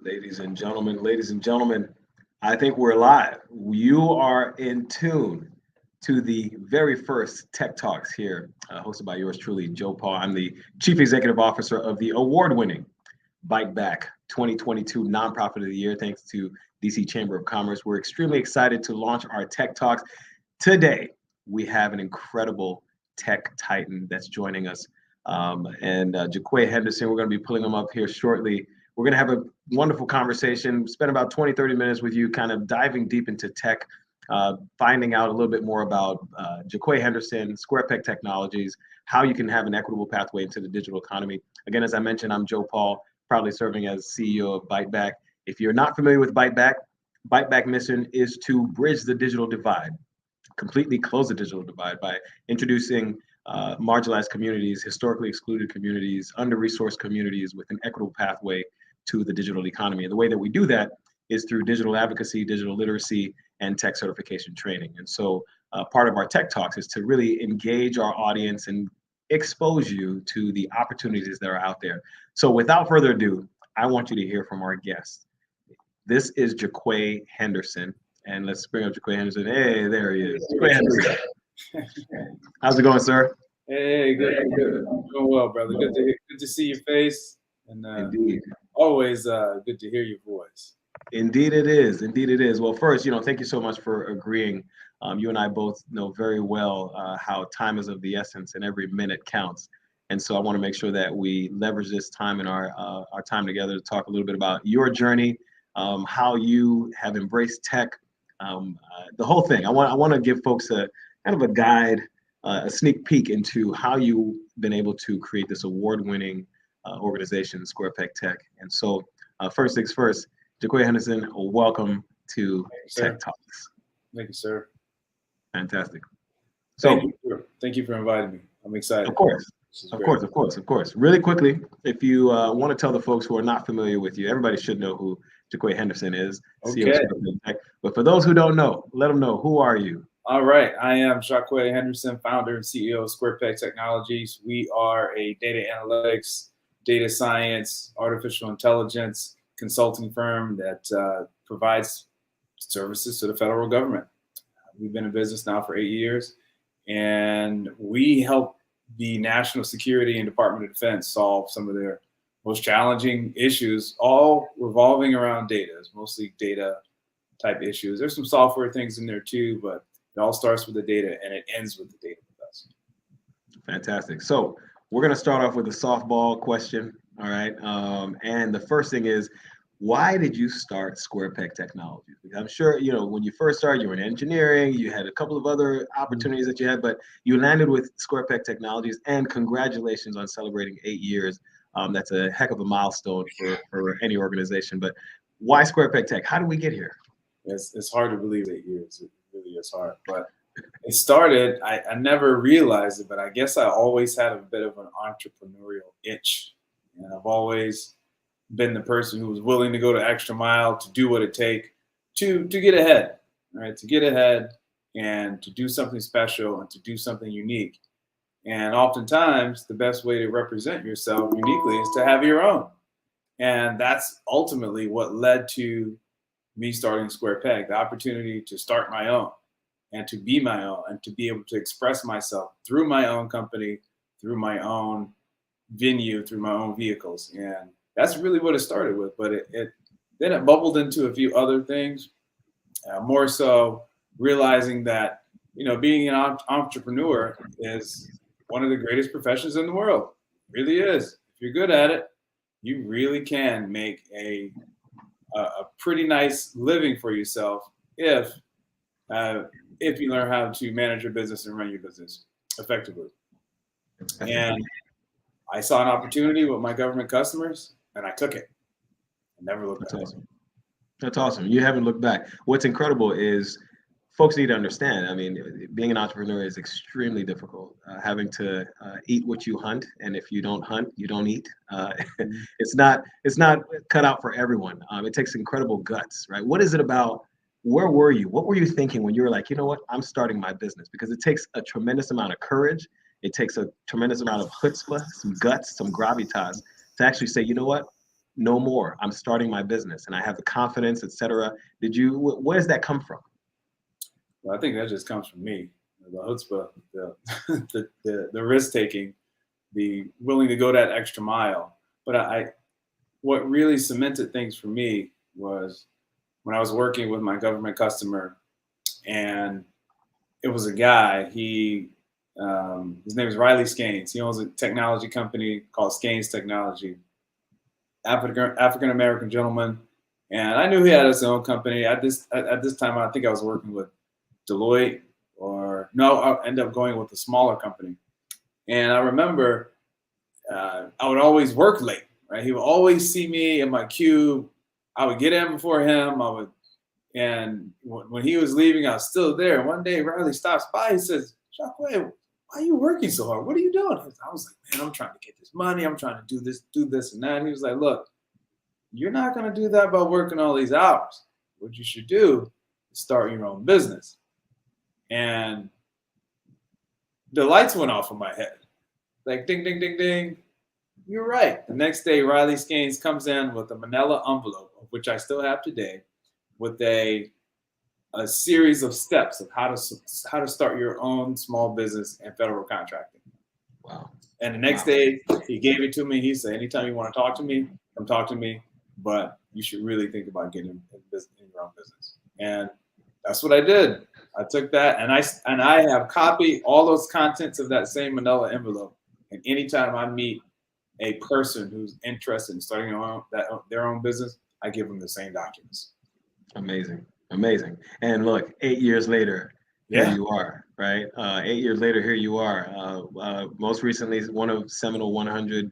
Ladies and gentlemen, I think we're live. You are in tune to the very first Tech Talks here, hosted by yours truly, Joe Paul. I'm the Chief Executive Officer of the award-winning Byte Back 2022 Nonprofit of the Year, thanks to DC Chamber of Commerce. We're extremely excited to launch our Tech Talks. Today, we have an incredible tech titan that's joining us, Jaquay Henderson. We're going to be pulling him up here shortly. We're going to have a wonderful conversation, spend about 20, 30 minutes with you, kind of diving deep into tech, finding out a little bit more about Jaquay Henderson, SquarePeg Technologies, how you can have an equitable pathway into the digital economy. Again, as I mentioned, I'm Joe Paul, proudly serving as CEO of Byte Back. If you're not familiar with Byte Back mission is to bridge the digital divide, completely close the digital divide by introducing marginalized communities, historically excluded communities, under-resourced communities with an equitable pathway to the digital economy. And the way that we do that is through digital advocacy, digital literacy, and tech certification training. And so part of our Tech Talks is to really engage our audience and expose you to the opportunities that are out there. So without further ado, I want you to hear from our guest. This is Jaquay Henderson. And let's bring up Jaquay Henderson. Hey, there he is. Jaquay Henderson. How's it going, sir? Hey, good. I'm doing well, brother. Good to see your face, and Indeed. Always good to hear your voice. Indeed it is. Indeed it is. Well, first, thank you so much for agreeing. You and I both know very well how time is of the essence and every minute counts. And so I want to make sure that we leverage this time in our time together to talk a little bit about your journey, how you have embraced tech, the whole thing. I want to give folks a kind of a guide, a sneak peek into how you've been able to create this award-winning organization, SquarePeg Tech. And so first things first, Jaquay Henderson, welcome to Tech Talks. Thank you, sir. Fantastic. So thank you for inviting me. I'm excited. Of course. Really quickly, if you want to tell the folks who are not familiar with you, everybody should know who Jaquay Henderson is, CEO of SquarePeg Tech. But for those who don't know, let them know, who are you? All right. I am Jacquay Henderson, founder and CEO of SquarePeg Technologies. We are a data analytics, data science, artificial intelligence consulting firm that provides services to the federal government. We've been in business now for 8 years, and we help the national security and Department of Defense solve some of their most challenging issues, all revolving around data. It's mostly data type issues. There's some software things in there too, but it all starts with the data and it ends with the data with us. Fantastic. So we're going to start off with a softball question. All right. And the first thing is, why did you start SquarePeg Technologies? Because I'm sure, when you first started, you were in engineering, you had a couple of other opportunities that you had, but you landed with SquarePeg Technologies, and congratulations on celebrating 8 years. That's a heck of a milestone for any organization. But why SquarePeg Tech? How did we get here? It's hard to believe 8 years. It really is hard. But it started, I never realized it, but I guess I always had a bit of an entrepreneurial itch. And I've always been the person who was willing to go the extra mile to do what it takes to get ahead, right? To get ahead and to do something special and to do something unique. And oftentimes, the best way to represent yourself uniquely is to have your own. And that's ultimately what led to me starting SquarePeg, the opportunity to start my own and to be my own and to be able to express myself through my own company, through my own venue, through my own vehicles. And that's really what it started with. But then it bubbled into a few other things, more so realizing that, being an entrepreneur is one of the greatest professions in the world. It really is. If you're good at it, you really can make a pretty nice living for yourself if you learn how to manage your business and run your business effectively. And I saw an opportunity with my government customers, and I took it. I never looked back. Awesome. That's awesome. You haven't looked back. What's incredible is folks need to understand. I mean, being an entrepreneur is extremely difficult. Having to eat what you hunt, and if you don't hunt, you don't eat. It's not cut out for everyone. It takes incredible guts, right? What is it about? Where were you? What were you thinking when you were like, you know what, I'm starting my business? Because it takes a tremendous amount of courage. It takes a tremendous amount of chutzpah, some guts, some gravitas to actually say, you know what, no more. I'm starting my business and I have the confidence, etc. Where does that come from? Well, I think that just comes from me. The chutzpah, the risk taking, the willing to go that extra mile. But what really cemented things for me was when I was working with my government customer, and it was a guy. His name is Riley Skanes. He owns a technology company called Skanes Technology. African American gentleman, and I knew he had his own company. At this time, I think I was working with Deloitte, or no, I ended up going with a smaller company. And I remember I would always work late. Right, he would always see me in my cube. I would get in before him. And when he was leaving, I was still there. And one day, Riley stops by. He says, "Jacquay, why are you working so hard? What are you doing?" I was like, "Man, I'm trying to get this money. I'm trying to do this, and that." And he was like, "Look, you're not going to do that by working all these hours. What you should do is start your own business." And the lights went off in my head. Like, ding, ding, ding, ding. You're right. The next day, Riley Skanes comes in with a manila envelope, which I still have today, with a series of steps of how to start your own small business and federal contracting. Wow. And the next day, he gave it to me. He said, "Anytime you want to talk to me, come talk to me. But you should really think about getting in your own business." And that's what I did. I took that, and I have copied all those contents of that same manila envelope. And anytime I meet a person who's interested in starting their own business, I give them the same documents. Amazing. And look, 8 years later, here you are, right? 8 years later, here you are. Most recently, one of seminal 100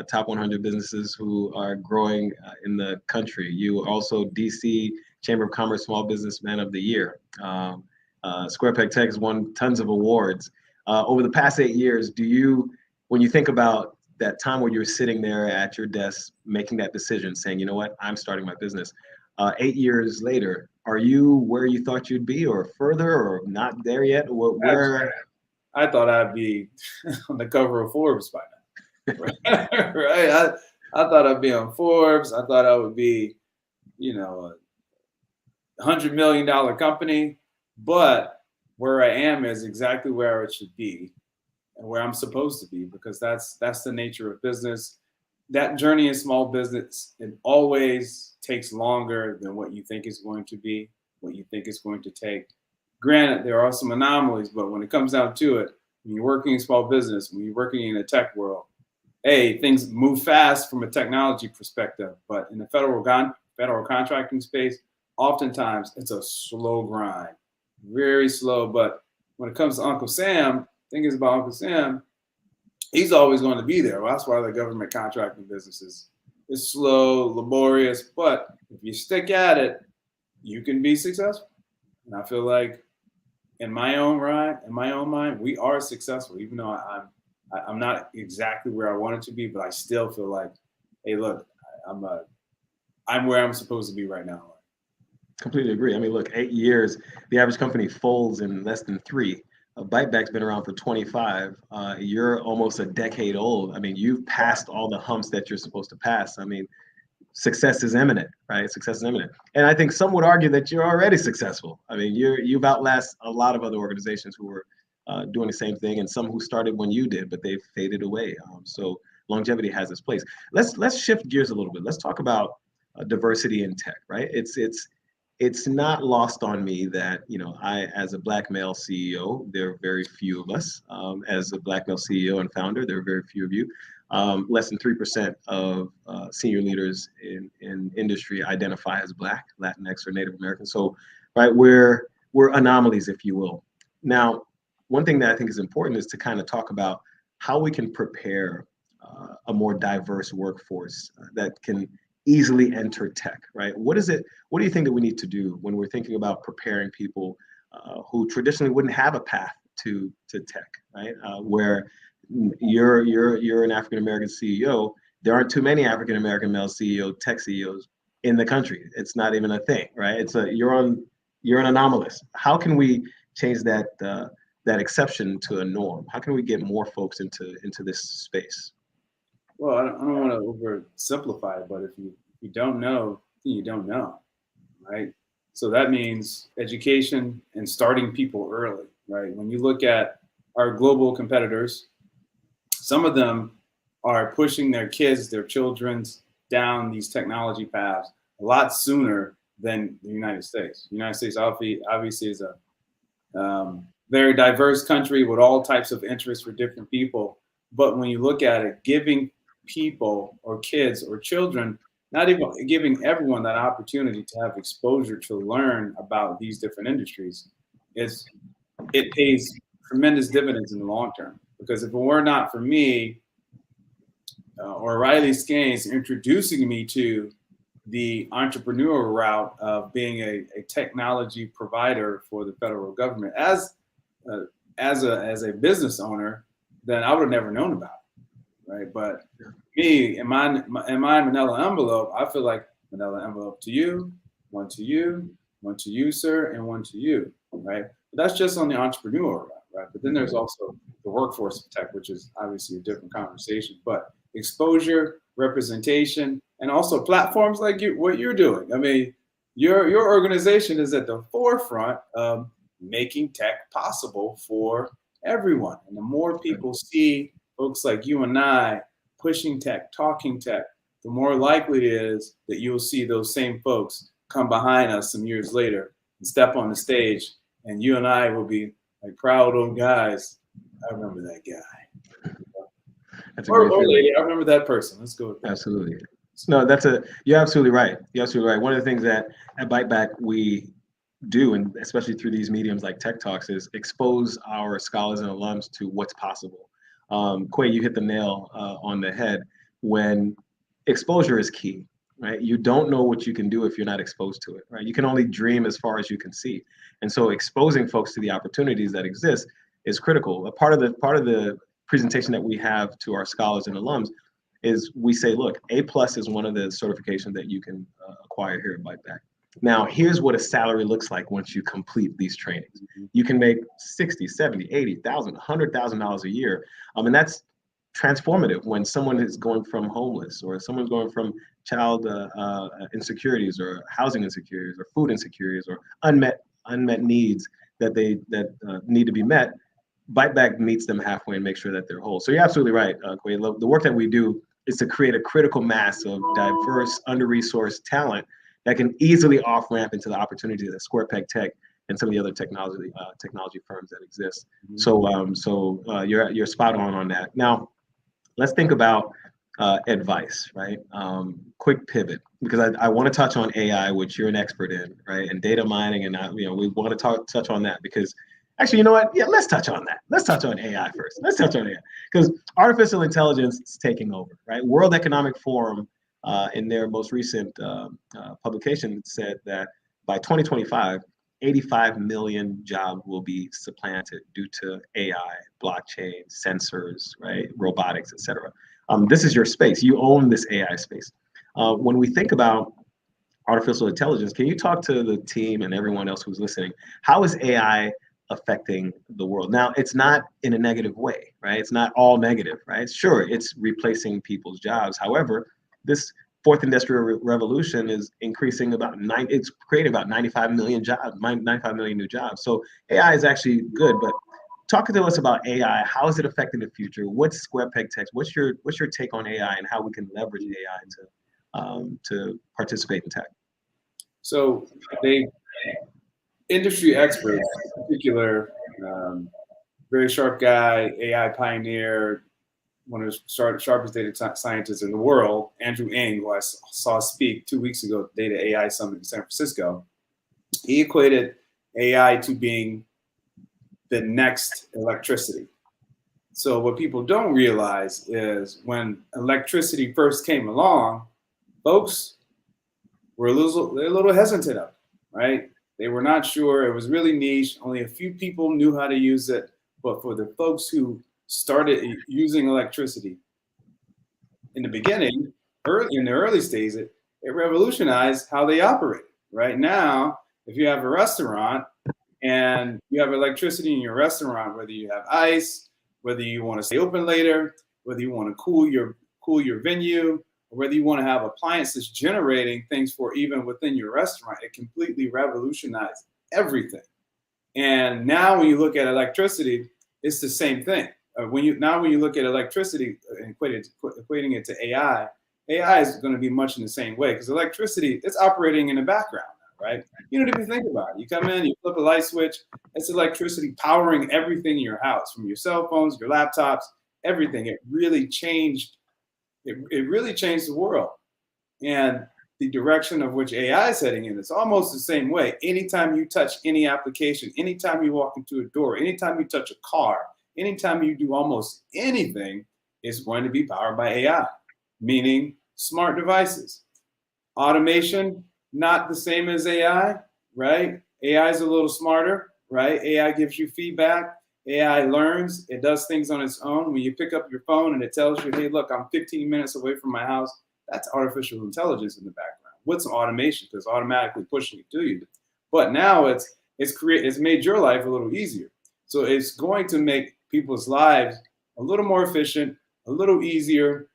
top 100 businesses who are growing in the country. You are also DC Chamber of Commerce Small Businessman of the Year. Square Peg Tech has won tons of awards. Over the past 8 years, when you think about that time where you're sitting there at your desk making that decision, saying, "You know what, I'm starting my business," 8 years later, are you where you thought you'd be, or further, or not there yet? Where? I thought I'd be on the cover of Forbes by now. Right? I thought I'd be on Forbes. I thought I would be, a $100 million company. But where I am is exactly where it should be, and where I'm supposed to be, because that's the nature of business. That journey in small business, it always takes longer than what you think is going to be, what you think is going to take. Granted, there are some anomalies, but when it comes down to it, when you're working in small business, when you're working in the tech world, things move fast from a technology perspective, but in the federal contracting space, oftentimes it's a slow grind, very slow. But when it comes to Uncle Sam, thing is about Uncle Sam, he's always going to be there. Well, that's why the government contracting business is slow, laborious, but if you stick at it, you can be successful. And I feel like in my own mind, we are successful, even though I'm not exactly where I wanted to be, but I still feel like, hey, look, I'm where I'm supposed to be right now. Completely agree. I mean, look, 8 years, the average company folds in less than 3. Byte Back's been around for 25. You're almost a decade old. I mean, you've passed all the humps that you're supposed to pass. I mean, success is imminent, right? Success is imminent. And I think some would argue that you're already successful. I mean, you've outlast a lot of other organizations who were doing the same thing, and some who started when you did, but they've faded away. So longevity has its place. Let's shift gears a little bit. Let's talk about diversity in tech, right? It's not lost on me that, I, as a Black male CEO, there are very few of us. As a Black male CEO and founder, there are very few of you. Less than 3% of senior leaders in industry identify as Black, Latinx, or Native American. So, right, we're anomalies, if you will. Now, one thing that I think is important is to kind of talk about how we can prepare a more diverse workforce that can easily enter tech, right? What do you think that we need to do when we're thinking about preparing people who traditionally wouldn't have a path to tech, right? Where you're an African American CEO, there aren't too many African American male tech CEOs in the country. It's not even a thing, right? You're an anomalous. How can we change that exception to a norm? How can we get more folks into this space? Well, I don't want to oversimplify it, but if you don't know, you don't know, right? So that means education and starting people early, right? When you look at our global competitors, some of them are pushing their kids, their children's down these technology paths a lot sooner than the United States. The United States obviously is a very diverse country with all types of interests for different people. But when you look at it, giving people or kids or children, not even giving everyone that opportunity to have exposure to learn about these different industries, it pays tremendous dividends in the long term. Because if it were not for me or Riley Skanes introducing me to the entrepreneurial route of being a technology provider for the federal government uh, as a business owner, then I would have never known about it, right? But me in my manila envelope, I feel like manila envelope to you, one to you, sir, and one to you, right? But that's just on the entrepreneurial route, right? But then there's also the workforce of tech, which is obviously a different conversation. But exposure, representation, and also platforms like what you're doing. I mean, your organization is at the forefront of making tech possible for everyone. And the more people see folks like you and I pushing tech, talking tech, the more likely it is that you'll see those same folks come behind us some years later and step on the stage, and you and I will be like proud old guys. I remember that guy. That's a great feeling. Lady, I remember that person. Let's go with that. Absolutely. No, you're absolutely right. You're absolutely right. One of the things that at Byte Back we do, and especially through these mediums like Tech Talks, is expose our scholars and alums to what's possible. Quay, you hit the nail on the head when exposure is key, right? You don't know what you can do if you're not exposed to it, right? You can only dream as far as you can see. And so exposing folks to the opportunities that exist is critical. A part of the presentation that we have to our scholars and alums is we say, look, A+ is one of the certifications that you can acquire here at Byte Back. Now, here's what a salary looks like once you complete these trainings. You can make 60, 70, 80,000, $100,000 a year. And that's transformative when someone is going from homeless or someone's going from child insecurities or housing insecurities or food insecurities or unmet needs that need to be met. Byte Back meets them halfway and makes sure that they're whole. So you're absolutely right, Quay. The work that we do is to create a critical mass of diverse, under-resourced talent that can easily off-ramp into the opportunities at Square Peg Tech and some of the other technology firms that exist. So you're spot on that. Now, let's think about advice, right? Quick pivot, because I want to touch on AI, which you're an expert in, right? And data mining, and we want to touch on that because actually, you know what? Yeah, let's touch on that. Let's touch on AI first. Let's touch on AI because artificial intelligence is taking over, right? World Economic Forum, in their most recent publication, said that by 2025, 85 million jobs will be supplanted due to AI, blockchain, sensors, right, robotics, etc. This is your space. You own this AI space. When we think about artificial intelligence, can you talk to the team and everyone else who's listening? How is AI affecting the world? Now, it's not in a negative way, right? It's not all negative, right? Sure, it's replacing people's jobs. However, this fourth industrial revolution is increasing it's creating about 95 million jobs, 95 million new jobs. So AI is actually good, but talk to us about AI. How is it affecting the future? What's Square Peg Tech? What's your take on AI and how we can leverage AI to participate in tech? So industry experts, in particular, very sharp guy, AI pioneer, one of the sharpest data scientists in the world, Andrew Ng, who I saw speak 2 weeks ago at the Data AI Summit in San Francisco. He equated AI to being the next electricity. So what people don't realize is when electricity first came along, folks were a little hesitant of it, right? They were not sure. It was really niche. Only a few people knew how to use it. But for the folks who started using electricity in the beginning, in the early stages, it revolutionized how they operate. Right now, if you have a restaurant and you have electricity in your restaurant, whether you have ice, whether you want to stay open later, whether you want to cool cool your venue, or whether you want to have appliances generating things for even within your restaurant, it completely revolutionized everything. And now when you look at electricity, it's the same thing. When you look at electricity and equating it to AI, AI is going to be much in the same way, because electricity, it's operating in the background now, right? You don't even think about it. You come in, you flip a light switch, it's electricity powering everything in your house, from your cell phones, your laptops, everything. It really changed. It really changed the world. And the direction of which AI is heading in, it's almost the same way. Anytime you touch any application, anytime you walk into a door, anytime you touch a car, anytime you do almost anything, it's going to be powered by AI, meaning smart devices. Automation, not the same as AI, right? AI is a little smarter, right? AI gives you feedback. AI learns. It does things on its own. When you pick up your phone and it tells you, hey, look, I'm 15 minutes away from my house, that's artificial intelligence in the background. What's automation? Because automatically pushing it to you. But now it's made your life a little easier. So it's going to make people's lives a little more efficient, a little easier,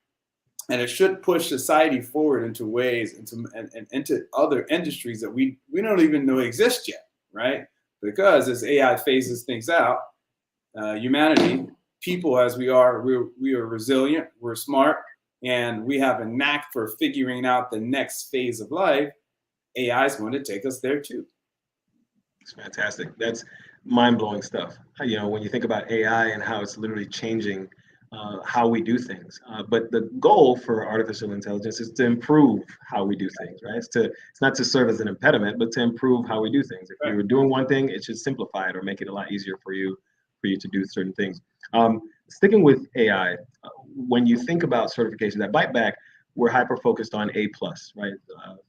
and it should push society forward into ways, into other industries that we don't even know exist yet, right? Because as AI phases things out, humanity, people as we are resilient, we're smart, and we have a knack for figuring out the next phase of life. AI is going to take us there too. It's fantastic. That's mind-blowing stuff. When you think about AI and how it's literally changing how we do things. But the goal for artificial intelligence is to improve how we do things, right? It's not to serve as an impediment, but to improve how we do things. If you're doing one thing, it should simplify it or make it a lot easier for you to do certain things. Sticking with AI, when you think about certifications at Byte Back, we're hyper focused on A+, right?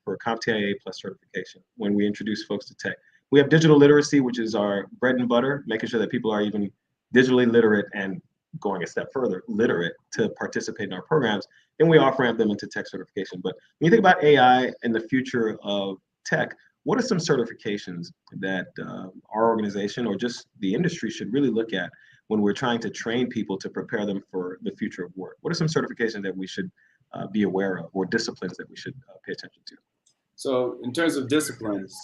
For CompTIA A+ certification when we introduce folks to tech. We have digital literacy, which is our bread and butter, making sure that people are even digitally literate and going a step further, literate, to participate in our programs. Then we off-ramp them into tech certification. But when you think about AI and the future of tech, what are some certifications that our organization or just the industry should really look at when we're trying to train people to prepare them for the future of work? What are some certifications that we should be aware of, or disciplines that we should pay attention to? So in terms of disciplines,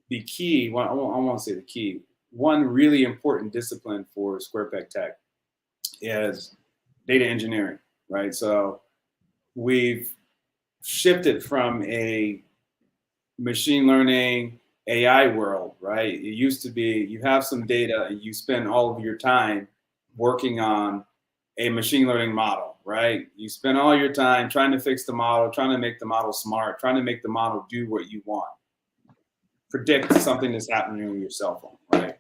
the key, I won't say the key, one really important discipline for Square Peg Tech is data engineering, right? So we've shifted from a machine learning AI world, right? It used to be you have some data and you spend all of your time working on a machine learning model, right? You spend all your time trying to fix the model, trying to make the model smart, trying to make the model do what you want. Predict something that's happening on your cell phone, right?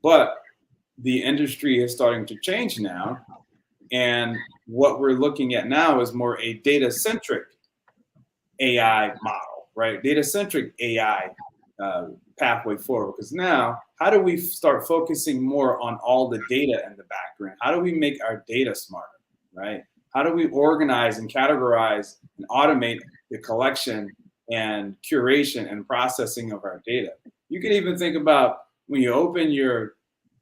But the industry is starting to change now. And what we're looking at now is more a data-centric AI model, right? Data-centric AI pathway forward. Because now, how do we start focusing more on all the data in the background? How do we make our data smarter, right? How do we organize and categorize and automate the collection and curation and processing of our data? You can even think about when you open your,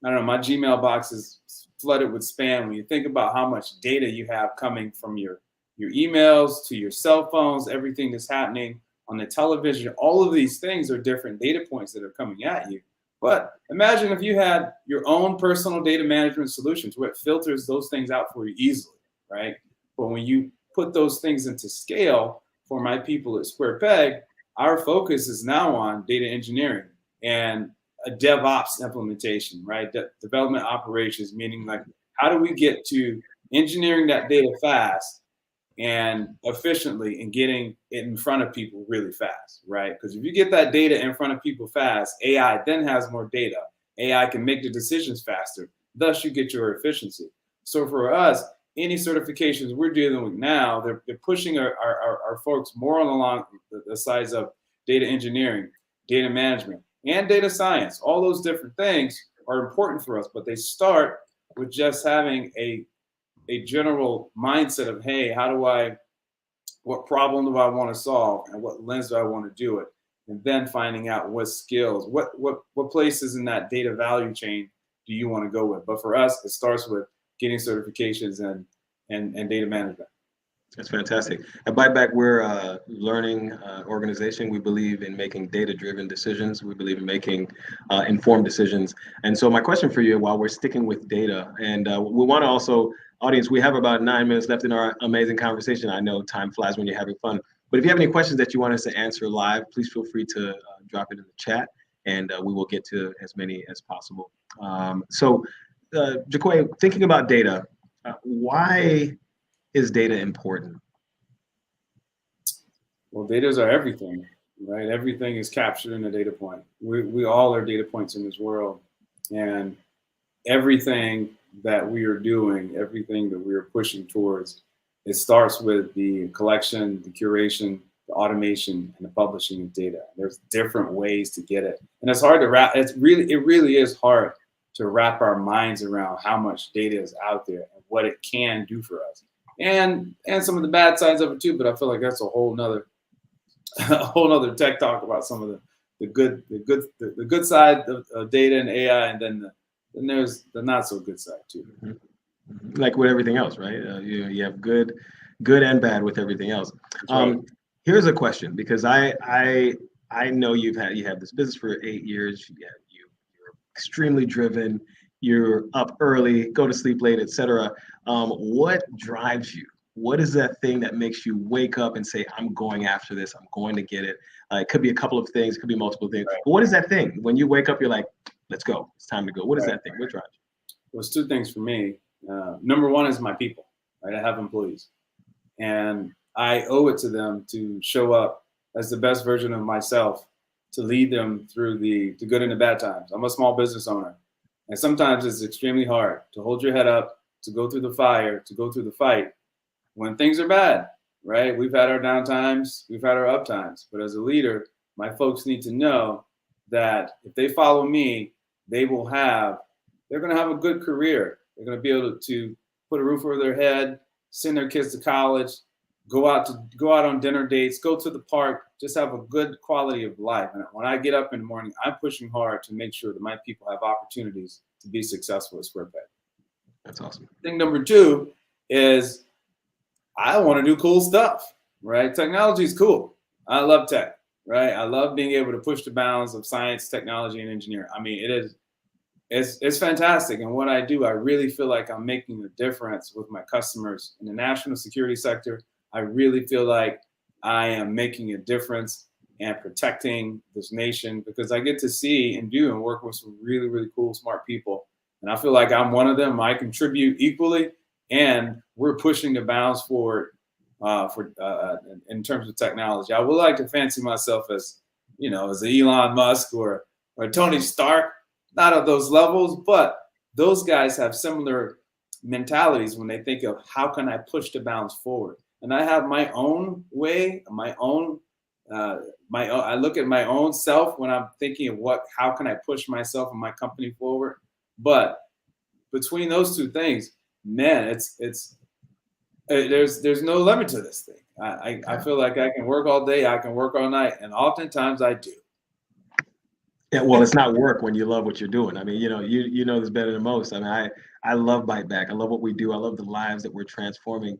I don't know, my Gmail box is flooded with spam. When you think about how much data you have coming from your emails to your cell phones, everything that's happening on the television, all of these things are different data points that are coming at you. But imagine if you had your own personal data management solutions where it filters those things out for you easily, right? But when you put those things into scale, for my people at Square Peg, our focus is now on data engineering and a DevOps implementation, right? Development operations, meaning like, how do we get to engineering that data fast and efficiently and getting it in front of people really fast, right? Because if you get that data in front of people fast, AI then has more data. AI can make the decisions faster. Thus, you get your efficiency. So for us, any certifications we're dealing with now, they're pushing our folks more along the sides of data engineering, data management, and data science. All those different things are important for us, but they start with just having a general mindset of, hey, what problem do I want to solve and what lens do I want to do it? And then finding out what skills, what places in that data value chain do you want to go with? But for us, it starts with getting certifications and data management. That's fantastic. At Byte Back, we're a learning organization. We believe in making data-driven decisions. We believe in making informed decisions. And so my question for you, while we're sticking with data, and we want to also, audience, we have about 9 minutes left in our amazing conversation. I know time flies when you're having fun. But if you have any questions that you want us to answer live, please feel free to drop it in the chat, and we will get to as many as possible. Jacquay, thinking about data, why is data important? Well, data are everything, right? Everything is captured in a data point. We all are data points in this world. And everything that we are doing, everything that we are pushing towards, it starts with the collection, the curation, the automation, and the publishing of data. There's different ways to get it. And it's hard to wrap, it really is hard to wrap our minds around how much data is out there and what it can do for us. And some of the bad sides of it too, but I feel like that's a whole nother tech talk about some of the good side of data and AI, and then there's the not so good side too. Mm-hmm. Like with everything else, right? You have good and bad with everything else. Right. Here's a question, because I know you have this business for 8 years. You're extremely driven. You're up early, go to sleep late, etc. What drives you? What is that thing that makes you wake up and say, I'm going after this, I'm going to get it? It could be a couple of things, it could be multiple things. Right. But what is that thing? When you wake up, you're like, let's go, it's time to go. What is that thing? What drives you? Well, it's two things for me. Number one is my people, right? I have employees, and I owe it to them to show up as the best version of myself, to lead them through the good and the bad times. I'm a small business owner, and sometimes it's extremely hard to hold your head up, to go through the fire, to go through the fight when things are bad, right? We've had our down times, we've had our up times, but as a leader, my folks need to know that if they follow me, they're going to have a good career. They're going to be able to put a roof over their head, send their kids to college, go out on dinner dates, go to the park, just have a good quality of life. And when I get up in the morning, I'm pushing hard to make sure that my people have opportunities to be successful at SquarePeg. That's awesome. Thing number two is I want to do cool stuff, right? Technology is cool. I love tech, right? I love being able to push the bounds of science, technology, and engineering. I mean, it's fantastic. And what I do, I really feel like I'm making a difference with my customers in the national security sector. I really feel like I am making a difference and protecting this nation, because I get to see and do and work with some really, really cool, smart people. And I feel like I'm one of them. I contribute equally, and we're pushing the bounds forward in terms of technology. I would like to fancy myself as an Elon Musk or Tony Stark, not at those levels, but those guys have similar mentalities when they think of how can I push the bounds forward. And I have my own way, I look at my own self when I'm thinking of how can I push myself and my company forward. But between those two things, man, there's no limit to this thing. I feel like I can work all day, I can work all night, and oftentimes I do. Yeah, well, it's not work when you love what you're doing. I mean, you know this better than most. I mean, I love Byte Back. I love what we do. I love the lives that we're transforming.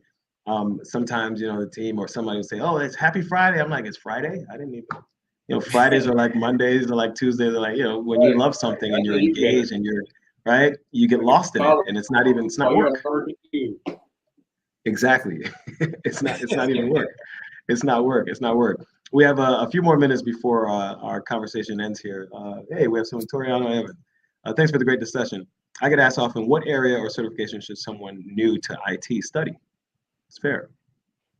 Sometimes, the team or somebody will say, "Oh, it's Happy Friday." I'm like, "It's Friday? I didn't even." Fridays are like Mondays, or like Tuesdays, are like when you love something and you're engaged and you're right, you get lost in it, and it's not work. Exactly, it's not even work. It's not work. We have a few more minutes before our conversation ends here. Hey, we have someone, Toriano Evan. Thanks for the great discussion. I get asked often, what area or certification should someone new to IT study? It's fair.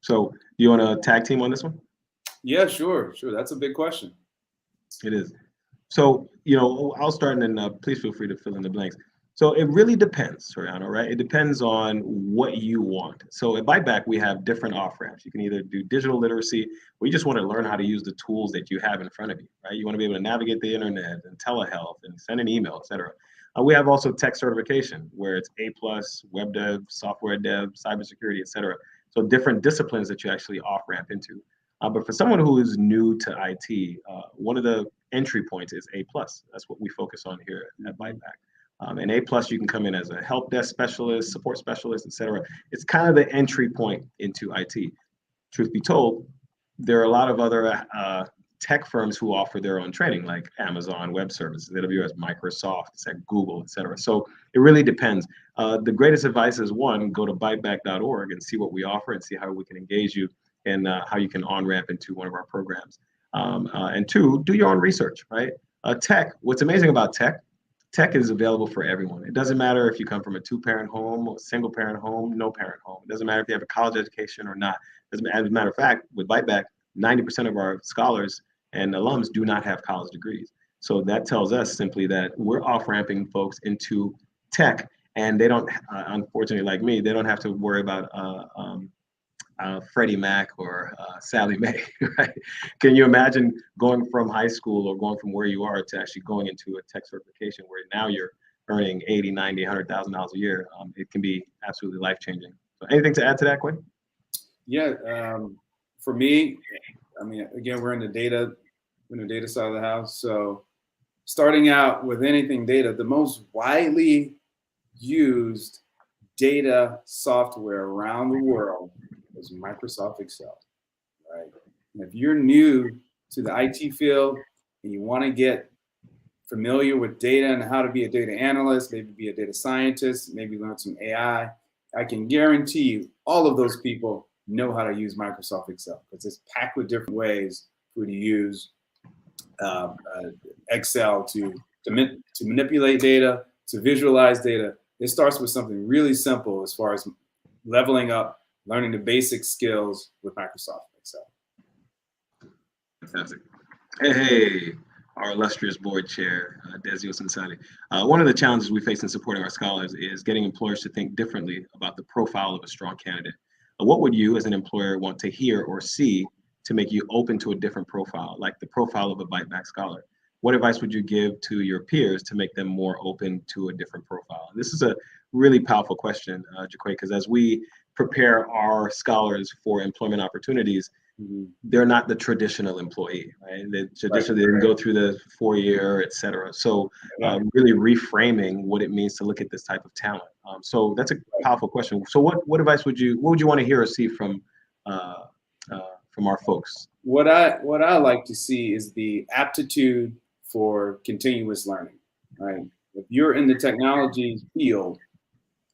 So you want to tag team on this one? Yeah, sure. That's a big question. It is. So, I'll start, and then please feel free to fill in the blanks. So it really depends, Toriano, right? It depends on what you want. So at Byte Back, we have different off-ramps. You can either do digital literacy, or you just want to learn how to use the tools that you have in front of you, right? You want to be able to navigate the internet and telehealth and send an email, et cetera. We have also tech certification, where it's A+, web dev, software dev, cybersecurity, et cetera. So different disciplines that you actually off-ramp into. But for someone who is new to IT, one of the entry points is A+. That's what we focus on here at Byte Back. And A plus, you can come in as a help desk specialist, support specialist, et cetera. It's kind of the entry point into IT. Truth be told, there are a lot of other tech firms who offer their own training, like Amazon Web Services, AWS, Microsoft, Google, et cetera. So it really depends. The greatest advice is, one, go to byteback.org and see what we offer and see how we can engage you and how you can on-ramp into one of our programs. And two, do your own research, right? Tech, what's amazing about tech is available for everyone. It doesn't matter if you come from a two-parent home, a single-parent home, no-parent home. It doesn't matter if you have a college education or not. As a matter of fact, with Byte Back, 90% of our scholars and alums do not have college degrees. So that tells us simply that we're off-ramping folks into tech, and they don't, unfortunately, like me, they don't have to worry about Freddie Mac or Sally Mae, right? Can you imagine going from high school or going from where you are to actually going into a tech certification where now you're earning 80, 90, $100,000 a year? It can be absolutely life-changing. So anything to add to that, Quinn? Yeah, for me, I mean, again, we're in the data side of the house. So starting out with anything data, the most widely used data software around the world is Microsoft Excel, right? And if you're new to the IT field and you want to get familiar with data and how to be a data analyst, maybe be a data scientist, maybe learn some AI, I can guarantee you all of those people know how to use Microsoft Excel because it's packed with different ways for you to use Excel to manipulate data, to visualize data. It starts with something really simple as far as leveling up, learning the basic skills with Microsoft Excel. Fantastic. Hey, our illustrious board chair, Desio Sensati. One of the challenges we face in supporting our scholars is getting employers to think differently about the profile of a strong candidate. What would you as an employer want to hear or see to make you open to a different profile, like the profile of a Byte Back scholar? What advice would you give to your peers to make them more open to a different profile? This is a really powerful question, Jacquay, because as we prepare our scholars for employment opportunities, they're not the traditional employee, right? They traditionally didn't go through the 4-year, et cetera. So really reframing what it means to look at this type of talent. So that's a powerful question. So what advice would you want to hear or see from our folks? What I like to see is the aptitude for continuous learning, right? If you're in the technology field,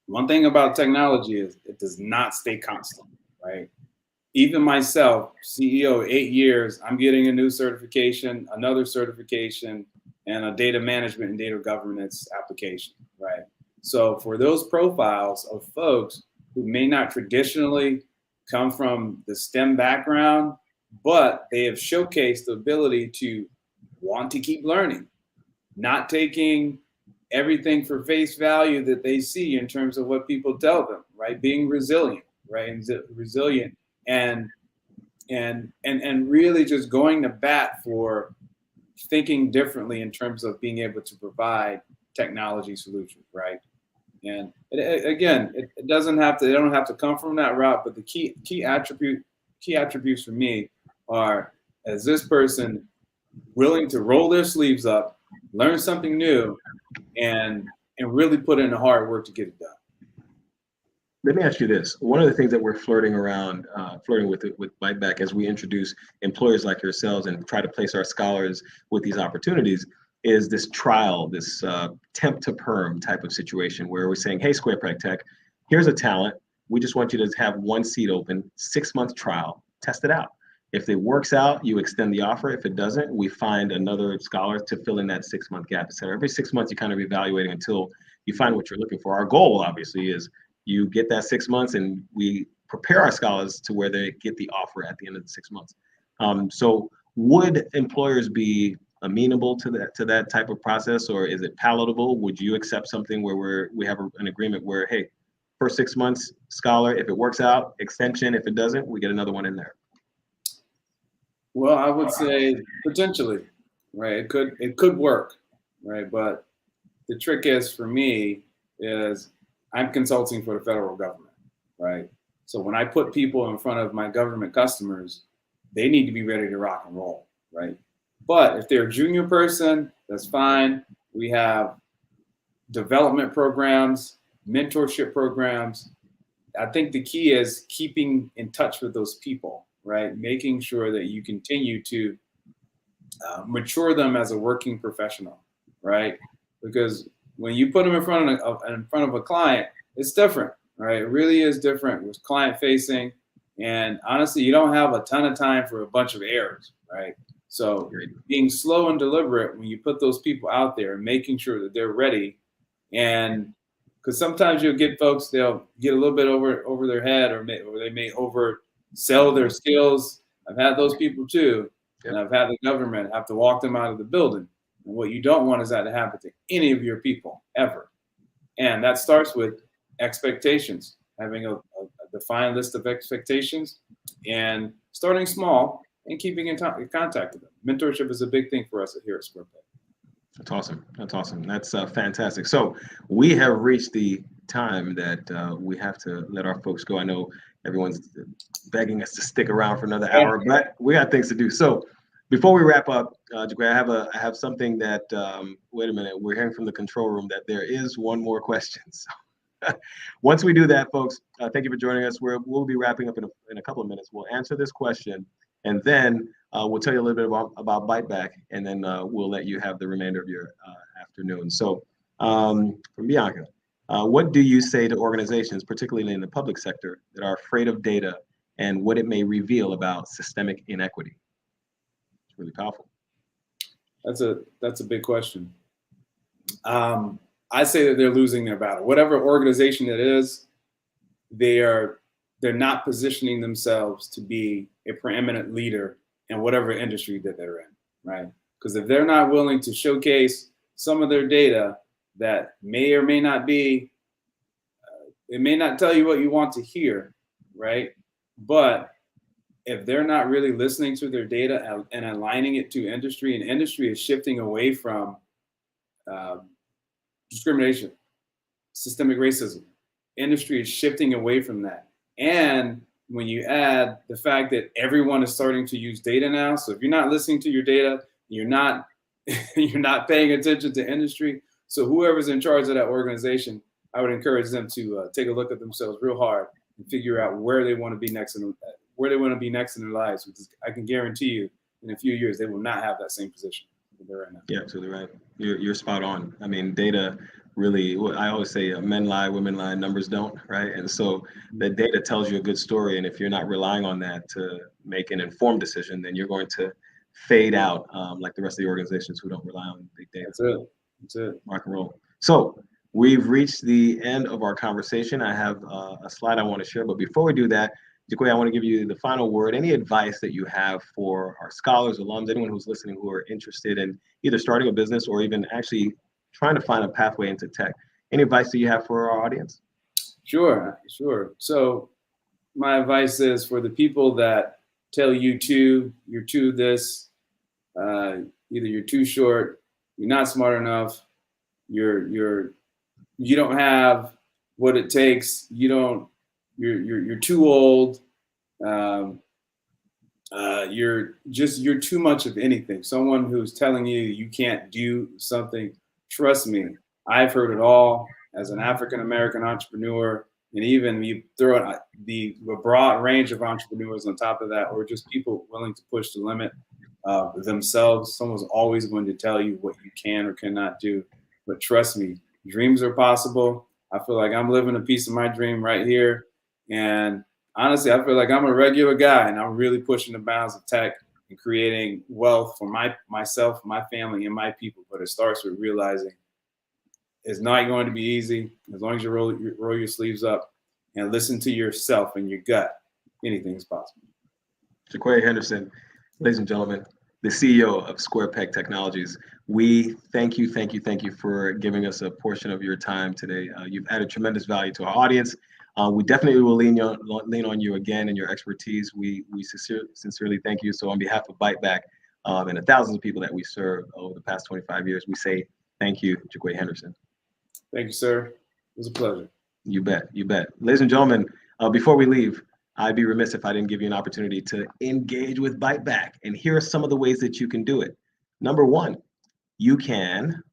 one thing about technology is it does not stay constant, right? Even myself, CEO, 8 years, I'm getting a new certification, another certification, and a data management and data governance application, right? So for those profiles of folks who may not traditionally come from the STEM background, but they have showcased the ability to want to keep learning, not taking everything for face value that they see in terms of what people tell them, right? Being resilient, right? And resilient and really just going to bat for thinking differently in terms of being able to provide technology solutions, right? And it doesn't have to. They don't have to come from that route. But the key attributes for me are: is this person willing to roll their sleeves up, learn something new, and really put in the hard work to get it done? Let me ask you this. One of the things that we're flirting with Byte Back as we introduce employers like yourselves and try to place our scholars with these opportunities is this trial, this temp to perm type of situation where we're saying, hey, Square Preg Tech, here's a talent. We just want you to have one seat open, 6-month trial, test it out. If it works out, you extend the offer. If it doesn't, we find another scholar to fill in that 6-month gap. So every 6 months, you kind of evaluating until you find what you're looking for. Our goal, obviously, is you get that 6 months and we prepare our scholars to where they get the offer at the end of the 6 months. So would employers be amenable to that type of process, or is it palatable? Would you accept something where we have an agreement where, hey, first 6 months scholar, if it works out, extension. If it doesn't, we get another one in there. Well, I would say potentially, right? It could work, right? But the trick is for me is I'm consulting for the federal government, right? So when I put people in front of my government customers, they need to be ready to rock and roll, right? But if they're a junior person, that's fine. We have development programs, mentorship programs. I think the key is keeping in touch with those people, right? Making sure that you continue to mature them as a working professional, right? Because when you put them in front of a client, it's different, right? It really is different with client facing, and honestly, you don't have a ton of time for a bunch of errors, right? So being slow and deliberate when you put those people out there and making sure that they're ready, and because sometimes you'll get folks, they'll get a little bit over their head, or they may oversell their skills. I've had those people too. And I've had the government have to walk them out of the building. And what you don't want is that to happen to any of your people ever. And that starts with expectations, having a defined list of expectations and starting small and keeping in contact with them. Mentorship is a big thing for us here at SquarePeg. That's awesome. That's awesome. That's fantastic. So we have reached the time that we have to let our folks go. I know everyone's begging us to stick around for another hour, but we got things to do. So before we wrap up, Jacquay, I have something that, wait a minute, we're hearing from the control room that there is one more question. So once we do that, folks, thank you for joining us. We'll be wrapping up in a couple of minutes. We'll answer this question, and then we'll tell you a little bit about Byte Back, and then we'll let you have the remainder of your afternoon. So from Bianca, what do you say to organizations, particularly in the public sector, that are afraid of data and what it may reveal about systemic inequity? It's really powerful. That's a big question. I say that they're losing their battle. Whatever organization it is, they're not positioning themselves to be a preeminent leader in whatever industry that they're in, right? Because if they're not willing to showcase some of their data that may or may not be, it may not tell you what you want to hear, right? But if they're not really listening to their data and aligning it to industry, and industry is shifting away from discrimination, systemic racism. Industry is shifting away from that. And when you add the fact that everyone is starting to use data now, so if you're not listening to your data, you're not paying attention to industry. So whoever's in charge of that organization, I would encourage them to take a look at themselves real hard and figure out where they want to be next in their lives. Because I can guarantee you, in a few years, they will not have that same position that they're in now. Yeah, absolutely right. You're spot on. I mean, data really, I always say men lie, women lie, numbers don't, right? And so the data tells you a good story. And if you're not relying on that to make an informed decision, then you're going to fade out like the rest of the organizations who don't rely on big data. That's it. Rock and roll. So we've reached the end of our conversation. I have a slide I want to share, but before we do that, Jacquay, I want to give you the final word. Any advice that you have for our scholars, alums, anyone who's listening who are interested in either starting a business or even actually trying to find a pathway into tech? Any advice that you have for our audience? Sure. So my advice is for the people that tell you you're too this, either you're too short, you're not smart enough, you don't have what it takes, you're too old, you're too much of anything. Someone who's telling you you can't do something, trust me, I've heard it all as an African-American entrepreneur, and even you throw a broad range of entrepreneurs on top of that, or just people willing to push the limit of themselves. Someone's always going to tell you what you can or cannot do. But trust me, dreams are possible. I feel like I'm living a piece of my dream right here. And honestly, I feel like I'm a regular guy, and I'm really pushing the bounds of tech and creating wealth for myself, my family, and my people. But it starts with realizing it's not going to be easy. As long as you roll your sleeves up and listen to yourself and your gut, anything is possible. Jacquay Henderson, ladies and gentlemen, the CEO of SquarePeg Technologies. We thank you for giving us a portion of your time today. You've added tremendous value to our audience. We definitely will lean on you again and your expertise. We sincerely thank you. So on behalf of Byte Back and the thousands of people that we serve over the past 25 years, we say thank you, Jaquay Henderson. Thank you, sir. It was a pleasure. You bet. Ladies and gentlemen, before we leave, I'd be remiss if I didn't give you an opportunity to engage with Byte Back. And here are some of the ways that you can do it. Number one, you can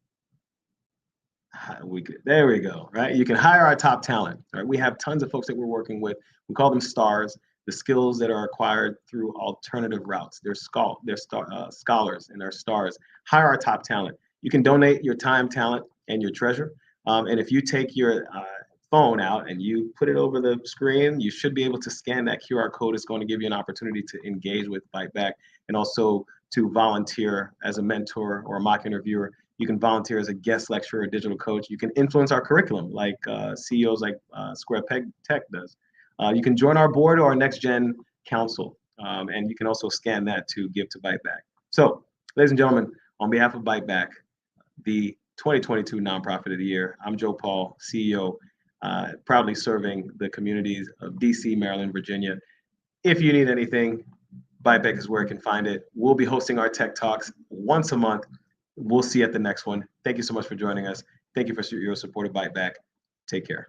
There we go, right? You can hire our top talent, right? We have tons of folks that we're working with. We call them stars, the skills that are acquired through alternative routes. They're scholars and they're stars. Hire our top talent. You can donate your time, talent, and your treasure. And if you take your phone out and you put it over the screen, you should be able to scan that QR code. It's going to give you an opportunity to engage with Byte Back and also to volunteer as a mentor or a mock interviewer. You can volunteer as a guest lecturer or digital coach. You can influence our curriculum like CEOs like Square Peg Tech does. You can join our board or our next gen council. And you can also scan that to give to Byte Back. So, ladies and gentlemen, on behalf of Byte Back, the 2022 Nonprofit of the Year, I'm Joe Paul, CEO, proudly serving the communities of DC, Maryland, Virginia. If you need anything, Byte Back is where you can find it. We'll be hosting our Tech Talks once a month. We'll see you at the next one. Thank you so much for joining us. Thank you for your support of Byte Back. Take care.